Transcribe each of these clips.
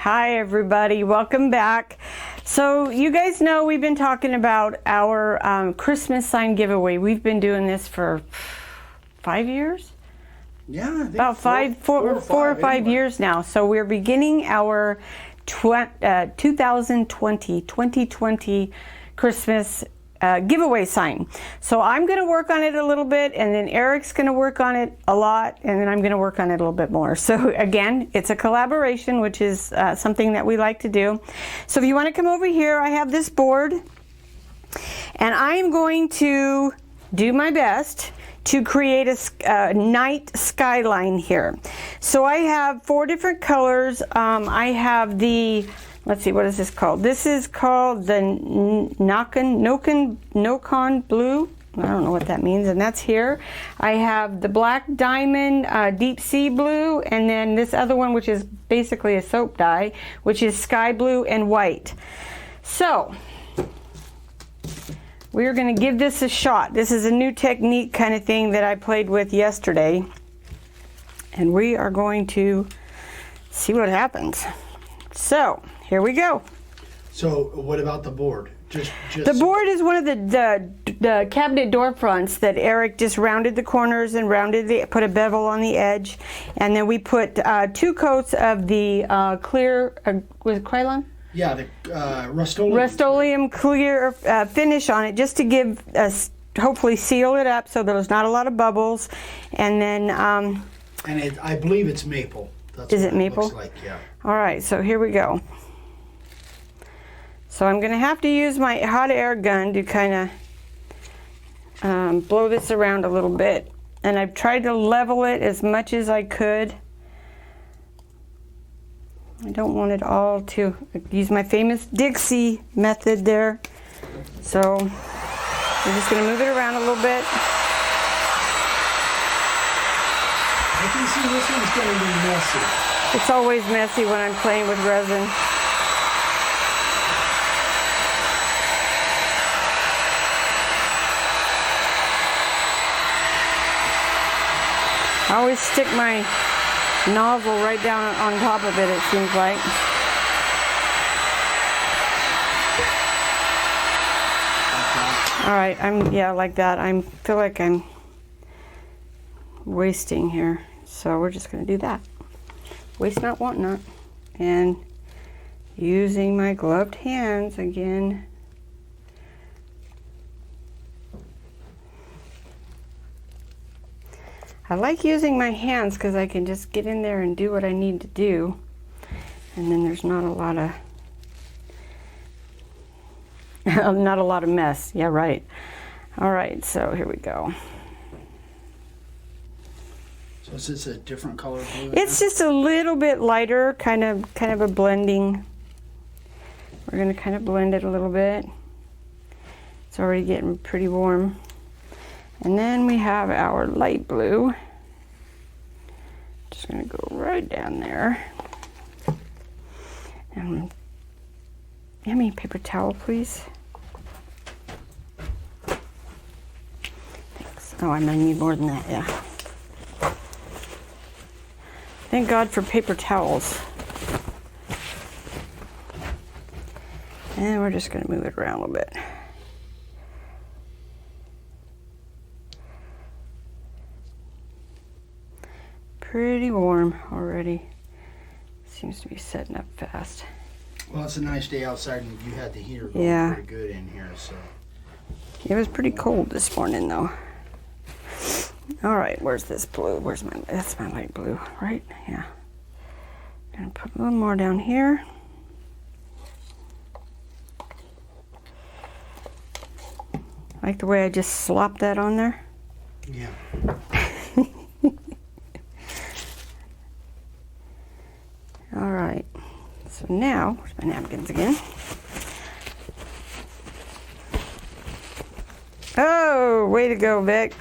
Hi everybody, welcome back. So you guys know we've been talking about our Christmas sign giveaway. We've been doing this for 5 years? Yeah, I think about four or five years now. So we're beginning our 2020 Christmas giveaway sign. So I'm going to work on it a little bit, and then Eric's going to work on it a lot, and then I'm going to work on it a little bit more. So again, it's a collaboration, which is something that we like to do. So if you want to come over here, I have this board, and I am going to do my best to create a night skyline here. So I have 4 different colors. I have the, let's see, what is this called? This is called the Nokon blue. I don't know what that means, and that's here. I have the black diamond deep sea blue, and then this other one, which is basically a soap dye, which is sky blue and white. So we're going to give this a shot. This is a new technique kind of thing that I played with yesterday, and we are going to see what happens. So here we go. So what about the board? The board is one of the cabinet door fronts that Eric just rounded the corners and put a bevel on the edge, and then we put 2 coats of the clear with Krylon. Yeah, the Rust-Oleum. Rust-Oleum clear finish on it, just to give us, hopefully seal it up so there's not a lot of bubbles. And then and I believe it's maple. That's is it maple? Looks like, yeah. All right, so here we go. So I'm going to have to use my hot air gun to kind of blow this around a little bit. And I've tried to level it as much as I could. I don't want it all to use my famous Dixie method there. So I'm just going to move it around a little bit. I can see this one's going to be messy. It's always messy when I'm playing with resin. I always stick my nozzle right down on top of it, it seems like. All right, like that. I feel like I'm wasting here, so we're just going to do that. Waste not, want not. And using my gloved hands again. I like using my hands because I can just get in there and do what I need to do, and then there's not a lot of mess. Yeah, right. All right, so here we go. So is this a different color blue? It's just a little bit lighter, kind of a blending. We're going to kind of blend it a little bit. It's already getting pretty warm. And then we have our light blue. Just going to go right down there. And give me a paper towel, please. Thanks. Oh, I might need more than that, yeah. Thank God for paper towels. And we're just going to move it around a little bit. Pretty warm already. Seems to be setting up fast. Well, it's a nice day outside, and you had the heater going pretty good in here, so. It was pretty cold this morning, though. All right, where's this blue? That's my light blue, right? Yeah. Gonna put a little more down here. Like the way I just slopped that on there? Yeah. All right, so now, where's my napkins again? Oh, way to go, Vic.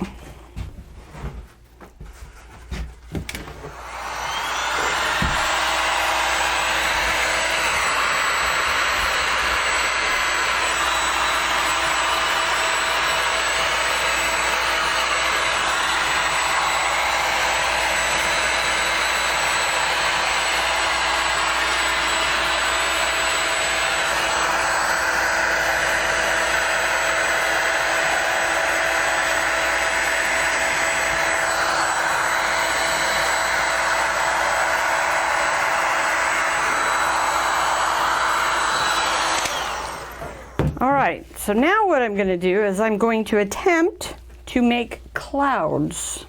right, so now what I'm going to do is I'm going to attempt to make clouds.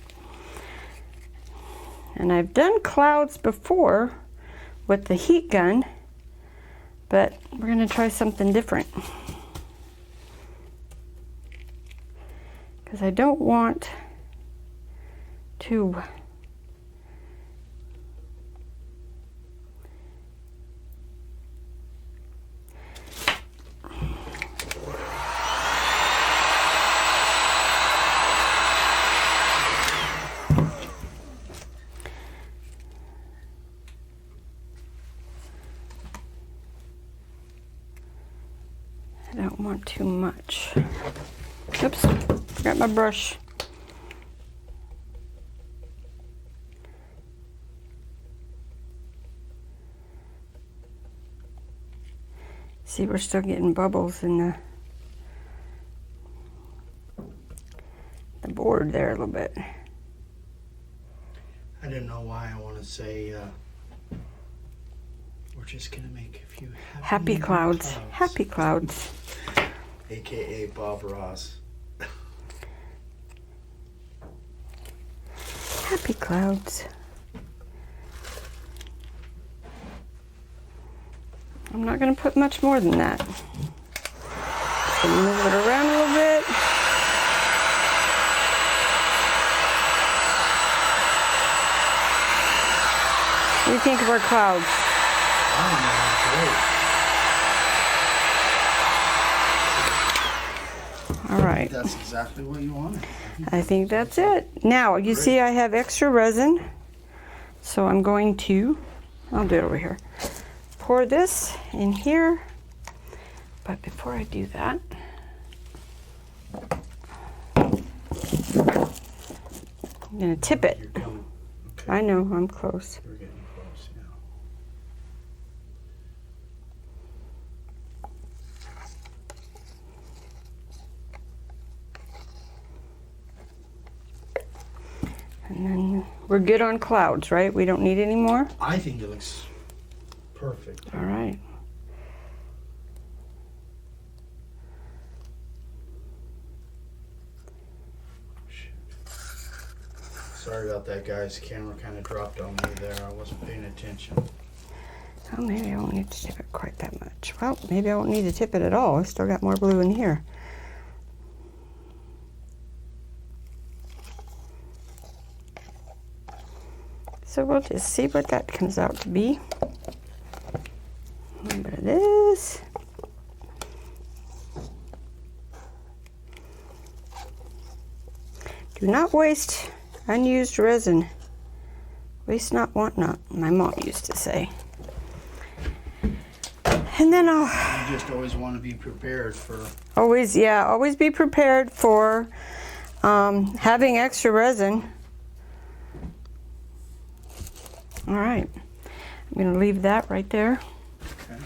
And I've done clouds before with the heat gun, but we're going to try something different. Because I don't want to I don't want too much. Oops, forgot my brush. See, we're still getting bubbles in the board there a little bit. I didn't know why I want to say we're just gonna make a few Happy clouds. Happy clouds. AKA Bob Ross. Happy clouds. I'm not going to put much more than that. Just going to move it around a little bit. What do you think of our clouds? All right. That's exactly what you wanted. I think that's it. Now, you see I have extra resin, so I'm going to, I'll do it over here. Pour this in here, but before I do that, I'm gonna tip it. You're coming. Okay. I know, I'm close. We're getting close, yeah. And then we're good on clouds, right? We don't need any more? I think it looks perfect. All right. Sorry about that, guys. The camera kind of dropped on me there. I wasn't paying attention. Oh, maybe I won't need to tip it quite that much. Well, maybe I won't need to tip it at all. I still got more blue in here. So we'll just see what that comes out to be. A little bit of this. Do not waste unused resin. Waste not, want not, my mom used to say. And then I'll... You just always want to be prepared for... Always be prepared for having extra resin. All right, I'm gonna leave that right there. Okay.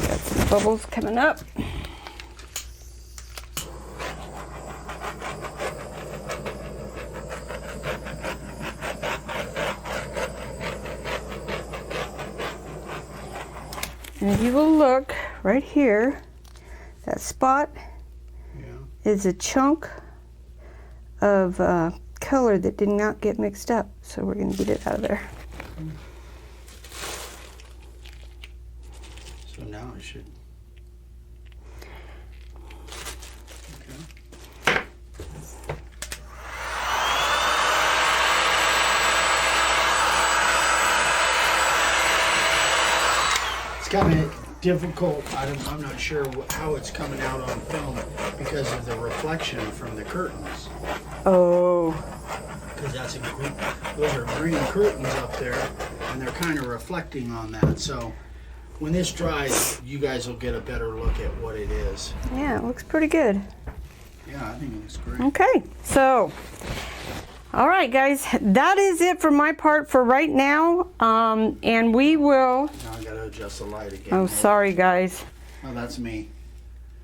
Got some bubbles coming up. And if you will look right here, that spot is a chunk of color that did not get mixed up. So we're going to get it out of there. So now I should... Okay. It's kind of difficult. I'm not sure how it's coming out on film because of the reflection from the curtains. Oh. Because those are green curtains up there, and they're kind of reflecting on that. So when this dries, you guys will get a better look at what it is. Yeah, it looks pretty good. Yeah, I think it looks great. Okay, so, all right, guys, that is it for my part for right now. And we will... Now I gotta adjust the light again. Oh, sorry, guys. Oh, that's me.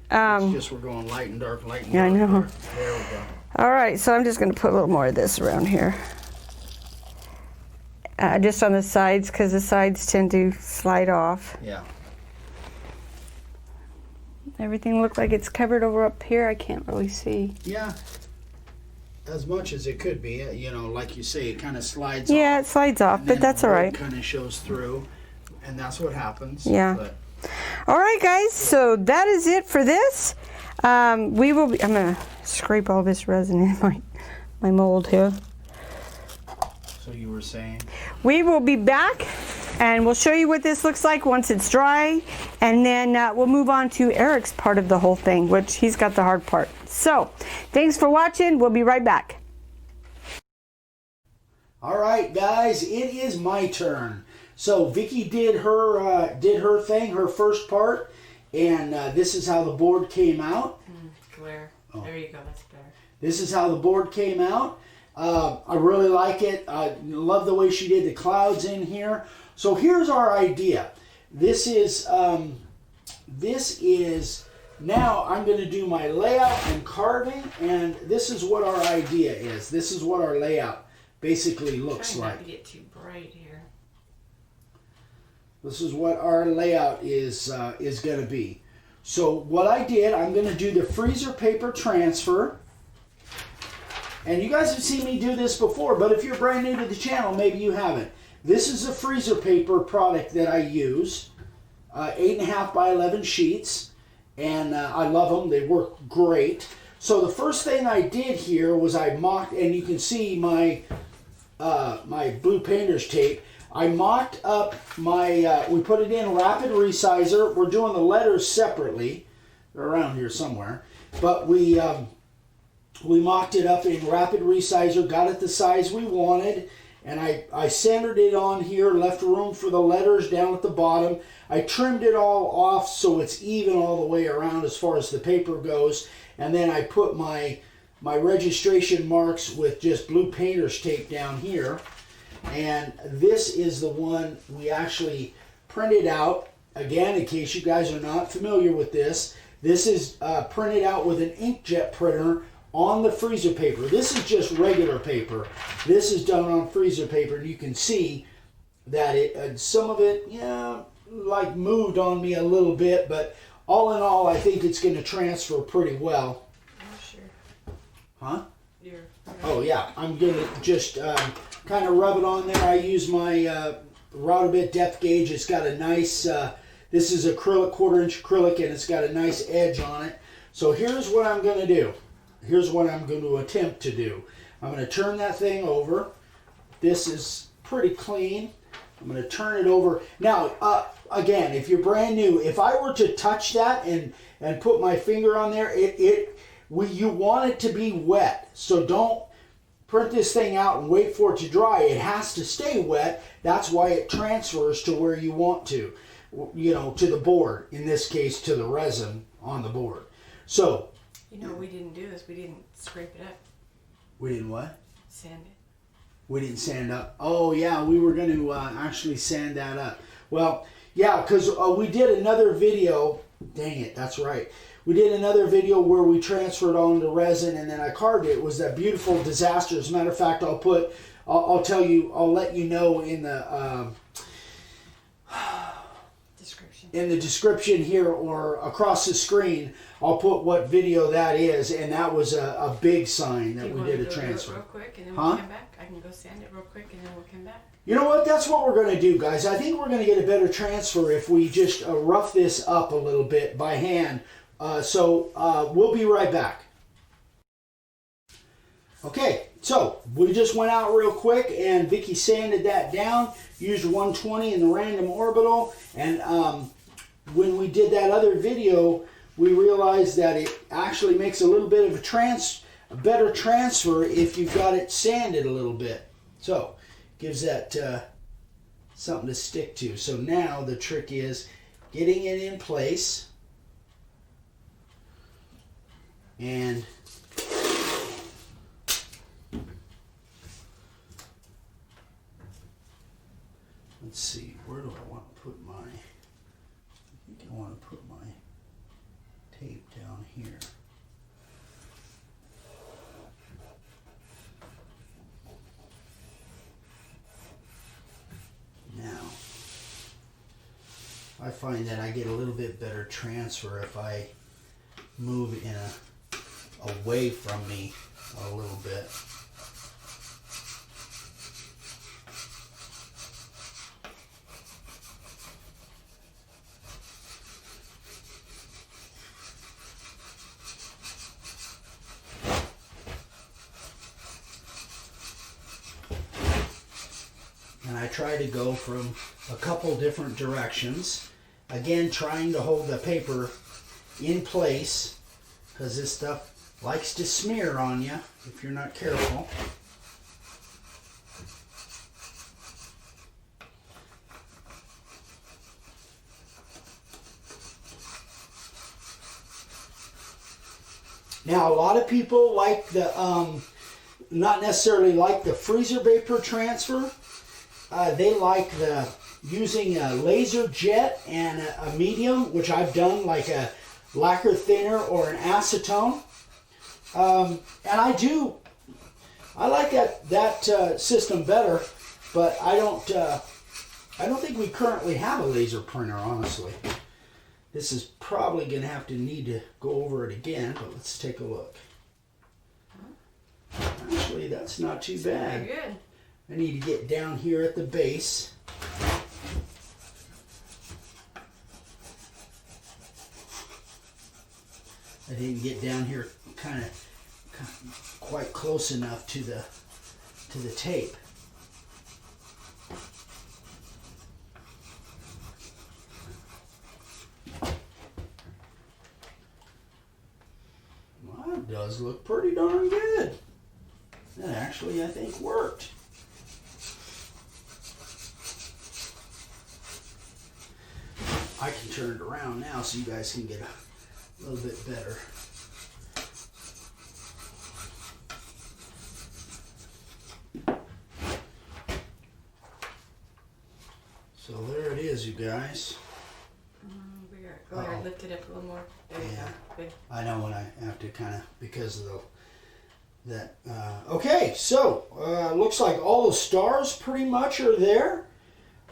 It's just we're going light and dark, light and dark. I know. There we go. All right, so I'm just going to put a little more of this around here. Just on the sides, because the sides tend to slide off. Yeah. Everything looked like it's covered over up here. I can't really see. Yeah. As much as it could be, you know, like you say, it kind of slides Yeah, off. it slides off, but that's all right. It kind of shows through, and that's what happens. Yeah. But all right, guys. So that is it for this. We will. I'm gonna scrape all this resin in my mold here. so you were saying? We will be back, and we'll show you what this looks like once it's dry, and then we'll move on to Eric's part of the whole thing, which he's got the hard part. So, thanks for watching. We'll be right back. All right, guys, it is my turn. So Vicky did her thing, her first part, and this is how the board came out. Glare. Oh. There you go. That's better. This is how the board came out. I really like it. I love the way she did the clouds in here. So here's our idea. This is now I'm going to do my layout and carving, and this is what our idea is. This is what our layout basically looks like. Not to get too bright here. This is what our layout is going to be. So what I did, I'm going to do the freezer paper transfer. And you guys have seen me do this before, but if you're brand new to the channel, maybe you haven't. This is a freezer paper product that I use, 8.5 by 11 sheets, and I love them. They work great. So the first thing I did here was I mocked, and you can see my my blue painter's tape. I mocked up my, we put it in rapid resizer. We're doing the letters separately. They're around here somewhere. But we mocked it up in rapid resizer, got it the size we wanted, and I centered it on here, left room for the letters down at the bottom. I trimmed it all off so it's even all the way around as far as the paper goes, and then I put my registration marks with just blue painter's tape down here. And this is the one we actually printed out. Again, in case you guys are not familiar with this, this is printed out with an inkjet printer on the freezer paper. This is just regular paper. This is done on freezer paper, and you can see that it some of it, yeah, like moved on me a little bit, but all in all, I think it's going to transfer pretty well. I'm sure. Huh? You're Oh yeah, I'm going to just kind of rub it on there. I use my Router depth gauge. It's got a nice, this is acrylic, 1/4 inch acrylic, and it's got a nice edge on it. So here's what I'm going to do. Here's what I'm going to attempt to do. I'm going to turn that thing over. This is pretty clean. I'm going to turn it over. Now, again, if you're brand new, if I were to touch that and put my finger on there, you want it to be wet. So don't print this thing out and wait for it to dry. It has to stay wet. That's why it transfers to where you want to, you know, to the board. In this case, to the resin on the board. So, you know, we didn't do this. We didn't scrape it up. we didn't what? Sand it. We didn't sand up. Oh, yeah, we were going to actually sand that up. Well, yeah, because we did another video. Dang it, that's right. We did another video where we transferred on the resin and then I carved it. It was that beautiful disaster. As a matter of fact, I'll let you know in the description here or across the screen. I'll put what video that is, and that was a big sign that we did a transfer. Real quick, and then we'll come back. I can go sand it real quick, and then we'll come back. You know what? That's what we're going to do, guys. I think we're going to get a better transfer if we just rough this up a little bit by hand. So we'll be right back. Okay, so we just went out real quick, and Vicky sanded that down. Used 120 in the random orbital, and when we did that other video, we realized that it actually makes a little bit of a better transfer if you've got it sanded a little bit. So, gives that something to stick to. So now the trick is getting it in place. And let's see, where do I want to put my, I think I want to put my tape down here. Now, I find that I get a little bit better transfer if I move in away from me a little bit. And I try to go from a couple different directions. Again, trying to hold the paper in place, because this stuff likes to smear on you if you're not careful. Now, a lot of people like the, not necessarily like the freezer vapor transfer. They like the using a laser jet and a medium, which I've done, like a lacquer thinner or an acetone. And I like that system better, but I don't think we currently have a laser printer, honestly. This is probably going to have to need to go over it again, but let's take a look. Actually, that's not too bad. Very good. I need to get down here at the base. I didn't get down here kind of quite close enough to the tape. Well, it does look pretty darn good. That actually, I think, worked. I can turn it around now so you guys can get a little bit better. So there it is, you guys. Go ahead, lift it up a little more. There you go. Good. I know when I have to kind of, because of that. Okay, so looks like all the stars pretty much are there.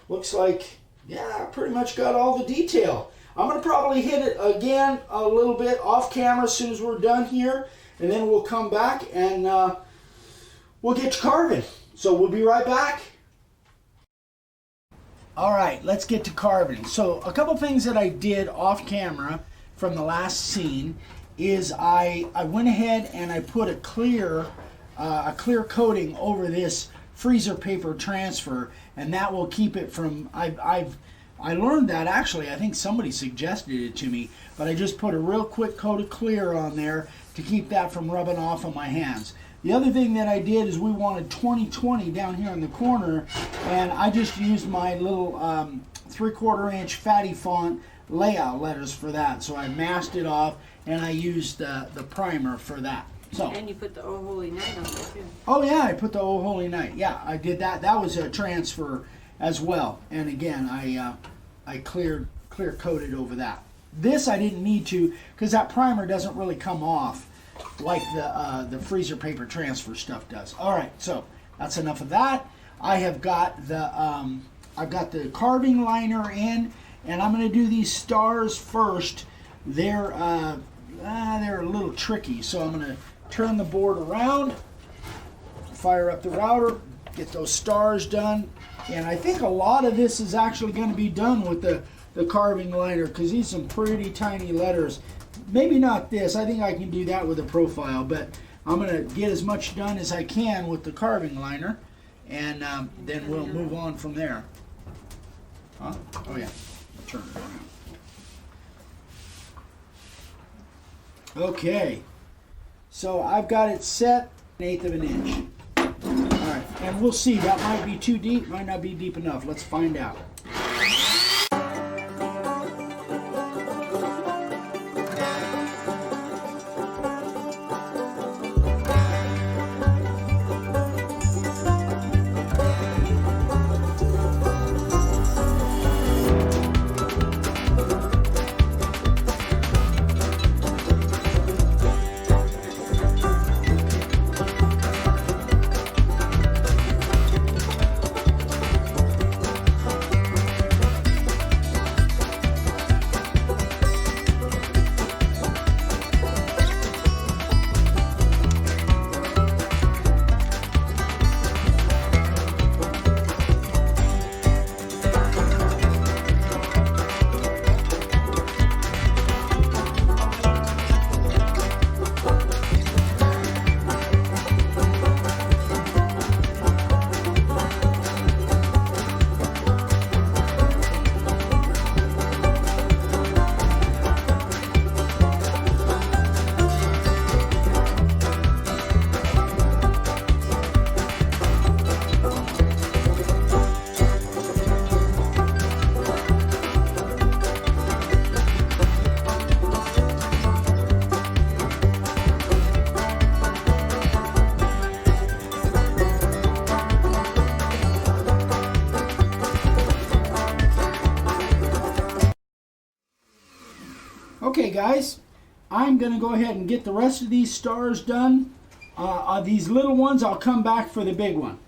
Looks like, yeah, I pretty much got all the detail. I'm going to probably hit it again a little bit off camera as soon as we're done here, and then we'll come back and we'll get to carving. So we'll be right back. All right, let's get to carving. So a couple things that I did off camera from the last scene is I went ahead and I put a clear coating over this freezer paper transfer, and that will keep it from, I learned that actually, I think somebody suggested it to me, but I just put a real quick coat of clear on there to keep that from rubbing off on my hands. The other thing that I did is we wanted 2020 down here in the corner, and I just used my little 3/4 inch fatty font layout letters for that. So I masked it off, and I used the primer for that. So. And you put the Oh Holy Night on there too. Oh yeah, I put the Oh Holy Night. Yeah, I did that. That was a transfer as well. And again, I clear coated over that. This I didn't need to, because that primer doesn't really come off like the freezer paper transfer stuff does. All right, so that's enough of that. I have got I've got the carving liner in, and I'm going to do these stars first. They're a little tricky, so I'm going to turn the board around, fire up the router, get those stars done, and I think a lot of this is actually going to be done with the carving liner, because these are some pretty tiny letters. Maybe not this. I think I can do that with a profile, but I'm going to get as much done as I can with the carving liner, and then we'll move on from there. Huh? Oh yeah, turn it around. Okay, so I've got it set 1/8 of an inch. All right, and we'll see. That might be too deep, might not be deep enough. Let's find out. Okay guys, I'm going to go ahead and get the rest of these stars done. These little ones, I'll come back for the big one.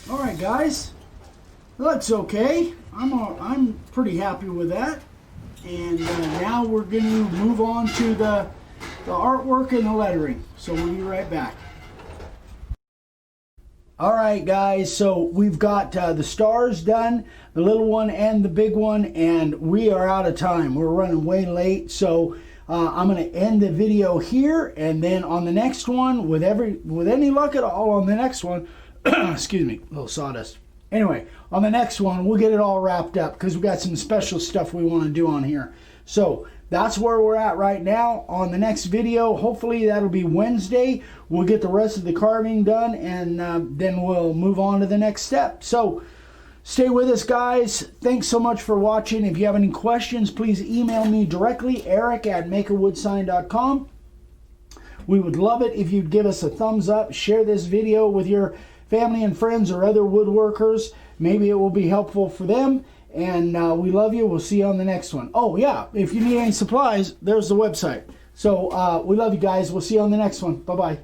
Alright guys, looks okay. I'm pretty happy with that. And now we're going to move on to the artwork and the lettering. So we'll be right back. Alright guys, so we've got the stars done, the little one and the big one, and we are out of time. We're running way late, so I'm going to end the video here, and then on the next one, with any luck at all, on the next one, excuse me, a little sawdust. Anyway, on the next one, we'll get it all wrapped up because we got some special stuff we want to do on here. So that's where we're at right now. On the next video, hopefully that'll be Wednesday, we'll get the rest of the carving done, and then we'll move on to the next step. So stay with us, guys. Thanks so much for watching. If you have any questions, please email me directly, eric@makeawoodssign.com. We would love it if you'd give us a thumbs up, share this video with your family and friends or other woodworkers. Maybe it will be helpful for them. And we love you. We'll see you on the next one. Oh, yeah. If you need any supplies, there's the website. So we love you guys. We'll see you on the next one. Bye-bye.